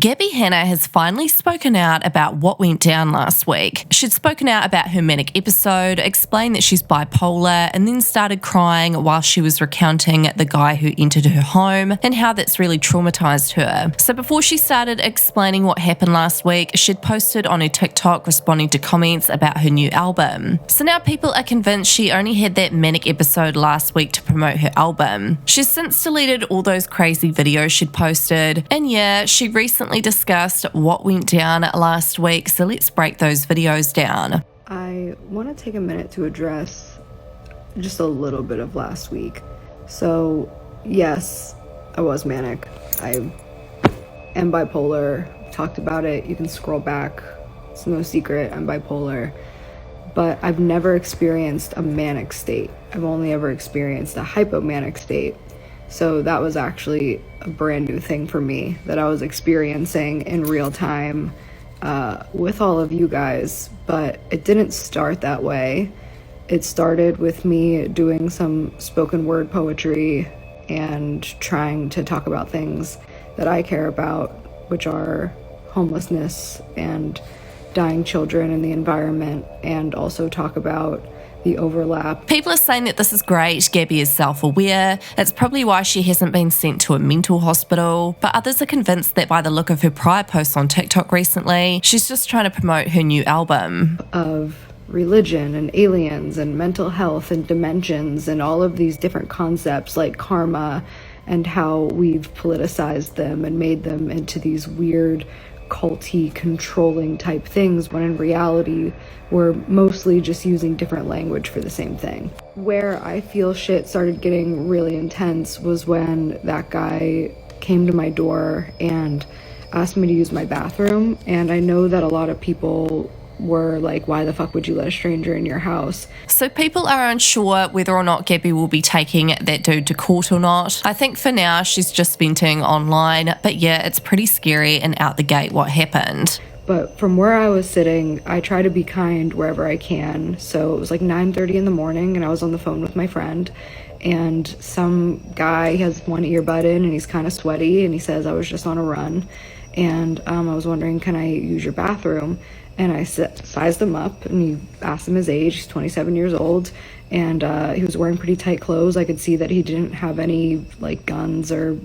Gabbie Hanna has finally spoken out about what went down last week. She'd spoken out about her manic episode, explained that she's bipolar, and then started crying while she was recounting the guy who entered her home and how that's really traumatized her. So before she started explaining what happened last week, she'd posted on her TikTok responding to comments about her new album. So now people are convinced she only had that manic episode last week to promote her album. She's since deleted all those crazy videos she'd posted, and yeah, she recently discussed what went down last week, so let's break those videos down. I want to take a minute to address just a little bit of last week. So yes, I was manic. I am bipolar. Talked about it. You can scroll back. It's no secret. I'm bipolar. But I've never experienced a manic state. I've only ever experienced a hypomanic state. So that was actually a brand new thing for me that I was experiencing in real time with all of you guys. But it didn't start that way. It started with me doing some spoken word poetry and trying to talk about things that I care about, which are homelessness and dying children in the environment, and also talk about the overlap. People are saying that this is great. Gabbie is self-aware. It's probably why she hasn't been sent to a mental hospital. But others are convinced that by the look of her prior posts on TikTok recently, she's just trying to promote her new album. Of religion and aliens and mental health and dimensions and all of these different concepts like karma, and how we've politicized them and made them into these weird culty controlling type things, when in reality we're mostly just using different language for the same thing. Where I feel shit started getting really intense was when that guy came to my door and asked me to use my bathroom. And I know that a lot of people were like, why the fuck would you let a stranger in your house? So people are unsure whether or not Gabbie will be taking that dude to court or not. I think for now she's just venting online, but yeah, it's pretty scary and out the gate what happened. But from where I was sitting, I try to be kind wherever I can. So it was like 9:30 in the morning and I was on the phone with my friend, and some guy has one earbud in and he's kind of sweaty, and he says, I was just on a run and I was wondering, can I use your bathroom? And I sized him up and he asked him his age. He's 27 years old, and he was wearing pretty tight clothes. I could see that he didn't have any like guns or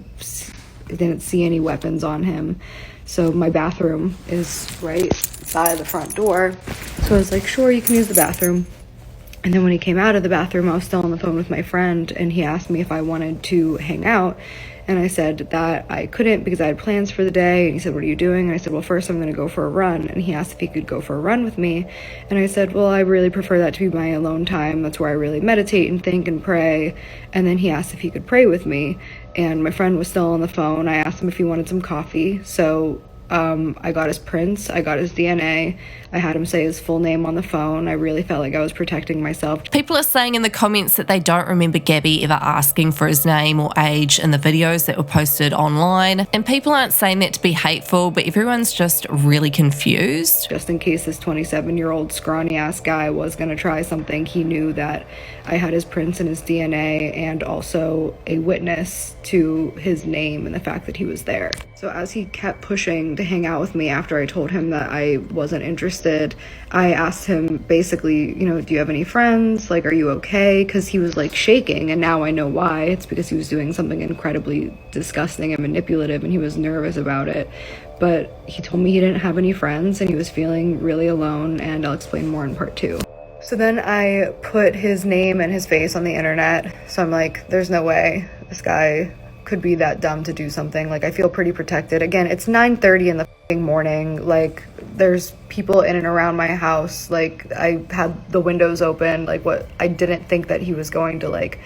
didn't see any weapons on him. So my bathroom is right side the front door. So I was like, sure, you can use the bathroom. And then when he came out of the bathroom, I was still on the phone with my friend, and he asked me if I wanted to hang out. And I said that I couldn't because I had plans for the day. And he said, what are you doing? And I said, well, first I'm going to go for a run. And he asked if he could go for a run with me. And I said, well, I really prefer that to be my alone time. That's where I really meditate and think and pray. And then he asked if he could pray with me. And my friend was still on the phone. I asked him if he wanted some coffee. So I got his prints, I got his DNA, I had him say his full name on the phone. I really felt like I was protecting myself. People are saying in the comments that they don't remember Gabbie ever asking for his name or age in the videos that were posted online. And people aren't saying that to be hateful, but everyone's just really confused. Just in case this 27-year-old scrawny-ass guy was going to try something, he knew that I had his prints and his DNA and also a witness to his name and the fact that he was there. So as he kept pushing to hang out with me after I told him that I wasn't interested, I asked him basically, do you have any friends? Like, are you okay? Because he was like shaking, and now I know why. It's because he was doing something incredibly disgusting and manipulative, and he was nervous about it. But he told me he didn't have any friends and he was feeling really alone, and I'll explain more in part 2. So then I put his name and his face on the internet. So I'm like, there's no way this guy could be that dumb to do something. Like, I feel pretty protected. Again, it's 9:30 in the morning. Like, there's people in and around my house. Like, I had the windows open. Like, what? I didn't think that he was going to like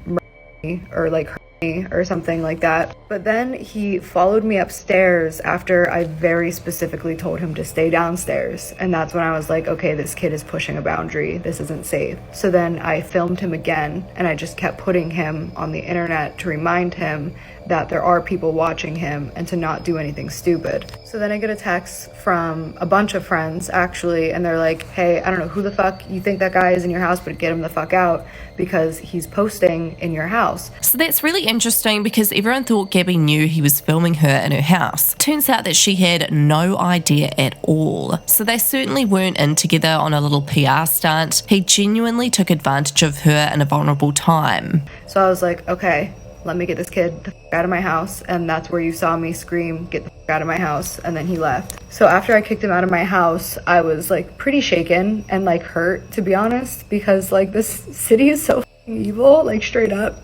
murder me or like hurt me or something like that. But then he followed me upstairs after I very specifically told him to stay downstairs. And that's when I was like, okay, this kid is pushing a boundary. This isn't safe. So then I filmed him again, and I just kept putting him on the internet to remind him that there are people watching him and to not do anything stupid. So then I get a text from a bunch of friends actually, and they're like, hey, I don't know who the fuck you think that guy is in your house, but get him the fuck out because he's posting in your house. So that's really interesting because everyone thought Gabbie knew he was filming her in her house. Turns out that she had no idea at all. So they certainly weren't in together on a little PR stunt. He genuinely took advantage of her in a vulnerable time. So I was like, okay, let me get this kid the fuck out of my house. And that's where you saw me scream, get the fuck out of my house. And then he left. So after I kicked him out of my house, I was like pretty shaken and like hurt, to be honest, because like this city is so evil, like straight up.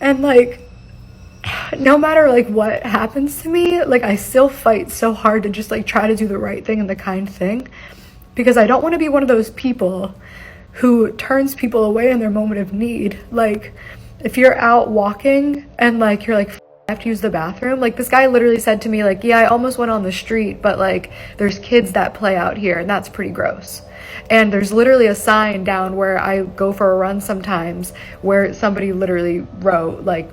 And like, no matter like what happens to me, like I still fight so hard to just like try to do the right thing and the kind thing, because I don't want to be one of those people who turns people away in their moment of need. Like, if you're out walking and like you're like, I have to use the bathroom, like this guy literally said to me like, yeah, I almost went on the street, but like there's kids that play out here and that's pretty gross. And there's literally a sign down where I go for a run sometimes where somebody literally wrote like,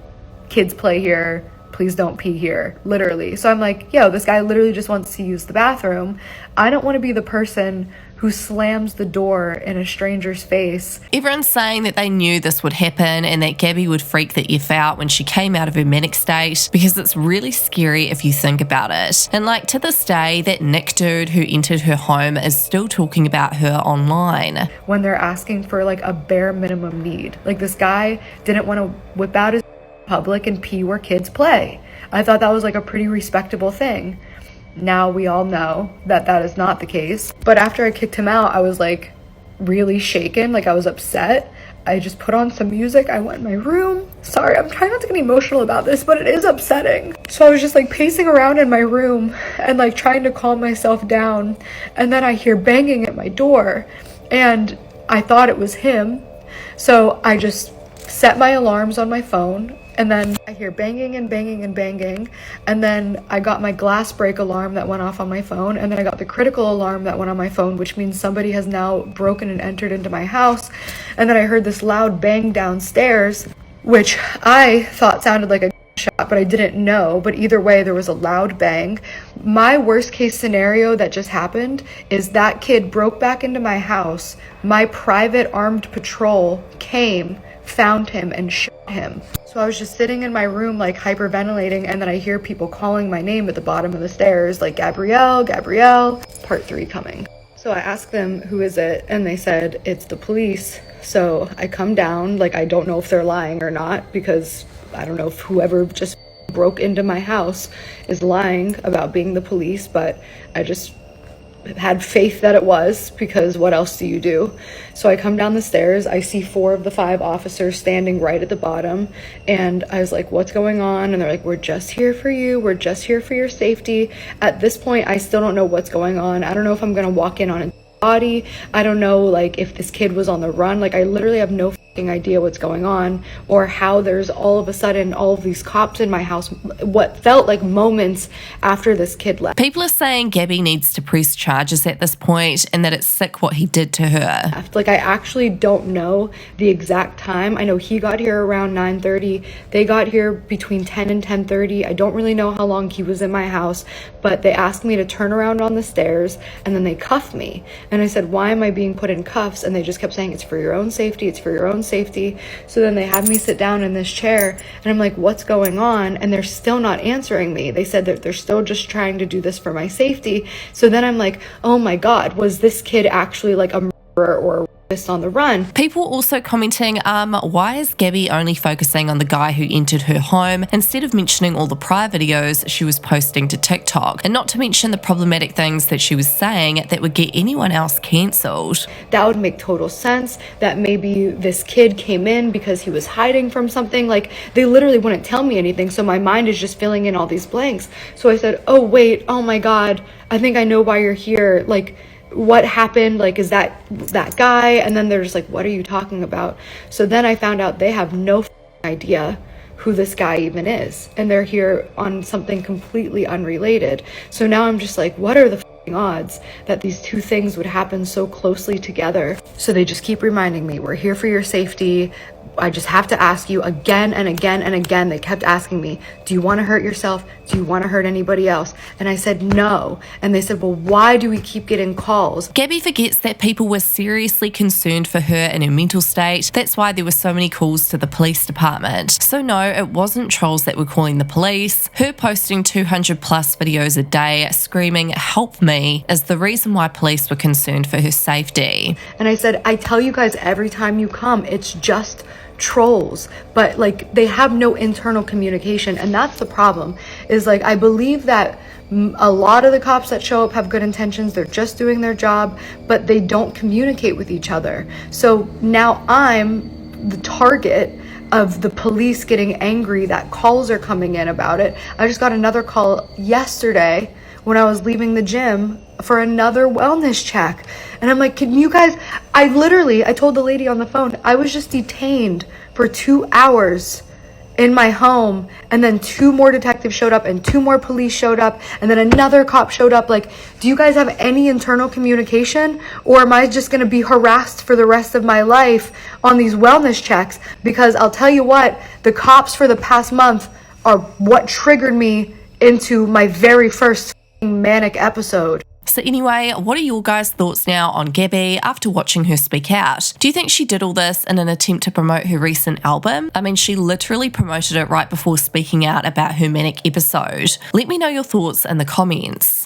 kids play here, please don't pee here, literally. So I'm like, yo, this guy literally just wants to use the bathroom. I don't want to be the person who slams the door in a stranger's face. Everyone's saying that they knew this would happen and that Gabbie would freak the F out when she came out of her manic state, because it's really scary if you think about it. And like to this day, that Nick dude who entered her home is still talking about her online. When they're asking for like a bare minimum need. Like this guy didn't want to whip out his public and pee where kids play. I thought that was like a pretty respectable thing. Now we all know that that is not the case. But after I kicked him out, I was like really shaken, like I was upset. I just put on some music, I went in my room. Sorry, I'm trying not to get emotional about this, but it is upsetting. So I was just like pacing around in my room and like trying to calm myself down. And then I hear banging at my door and I thought it was him. So I just set my alarms on my phone. And then I hear banging and banging and banging. And then I got my glass break alarm that went off on my phone. And then I got the critical alarm that went on my phone, which means somebody has now broken and entered into my house. And then I heard this loud bang downstairs, which I thought sounded like a shot, but I didn't know. But either way, there was a loud bang. My worst case scenario that just happened is that kid broke back into my house. My private armed patrol came, found him, and shot him. So I was just sitting in my room like hyperventilating, and then I hear people calling my name at the bottom of the stairs like, Gabrielle, Gabrielle. Part 3 coming. So I asked them, who is it? And they said, it's the police. So I come down, like I don't know if they're lying or not, because I don't know if whoever just broke into my house is lying about being the police, but I just had faith that it was, because what else do you do? So I come down the stairs, I see 4 of the 5 officers standing right at the bottom, and I was like, what's going on? And they're like, we're just here for you, we're just here for your safety. At this point, I still don't know what's going on. I don't know if I'm gonna walk in on a body. I don't know like if this kid was on the run. Like I literally have no idea what's going on, or how there's all of a sudden all of these cops in my house, what felt like moments after this kid left. People are saying Gabbie needs to press charges at this point and that it's sick what he did to her. Like I actually don't know the exact time. I know he got here around 9:30. They got here between 10 and 10:30. I don't really know how long he was in my house, but they asked me to turn around on the stairs and then they cuffed me. And I said, why am I being put in cuffs? And they just kept saying, it's for your own safety, it's for your own safety. So then they had me sit down in this chair and I'm like, what's going on? And they're still not answering me. They said that they're still just trying to do this for my safety. So then I'm like, oh my God, was this kid actually like a murderer or on the run? People also commenting, why is Gabbie only focusing on the guy who entered her home instead of mentioning all the prior videos she was posting to TikTok, and not to mention the problematic things that she was saying that would get anyone else cancelled? That would make total sense, that maybe this kid came in because he was hiding from something. Like they literally wouldn't tell me anything, so my mind is just filling in all these blanks. So I said, oh wait, oh my God, I think I know why you're here. Like what happened? Like, is that guy? And then they're just like, what are you talking about? So then I found out they have no idea who this guy even is, and they're here on something completely unrelated. So now I'm just like, what are the odds that these two things would happen so closely together? So they just keep reminding me, we're here for your safety. I just have to ask you again and again and again. They kept asking me, do you want to hurt yourself? Do you want to hurt anybody else? And I said, no. And they said, well, why do we keep getting calls? Gabbie forgets that people were seriously concerned for her and her mental state. That's why there were so many calls to the police department. So no, it wasn't trolls that were calling the police. Her posting 200 plus videos a day screaming, help me, is the reason why police were concerned for her safety. And I said, I tell you guys every time you come, it's just trolls, but like they have no internal communication, and that's the problem. Is like, I believe that a lot of the cops that show up have good intentions. They're just doing their job, but they don't communicate with each other. So now I'm the target of the police getting angry that calls are coming in about it. I just got another call yesterday when I was leaving the gym for another wellness check. And I'm like, can you guys, I told the lady on the phone, I was just detained for 2 hours in my home, and then 2 more detectives showed up and 2 more police showed up, and then another cop showed up. Like, do you guys have any internal communication, or am I just going to be harassed for the rest of my life on these wellness checks? Because I'll tell you what, the cops for the past month are what triggered me into my very first manic episode. So anyway, what are your guys' thoughts now on Gabbie after watching her speak out? Do you think she did all this in an attempt to promote her recent album? I mean, she literally promoted it right before speaking out about her manic episode. Let me know your thoughts in the comments.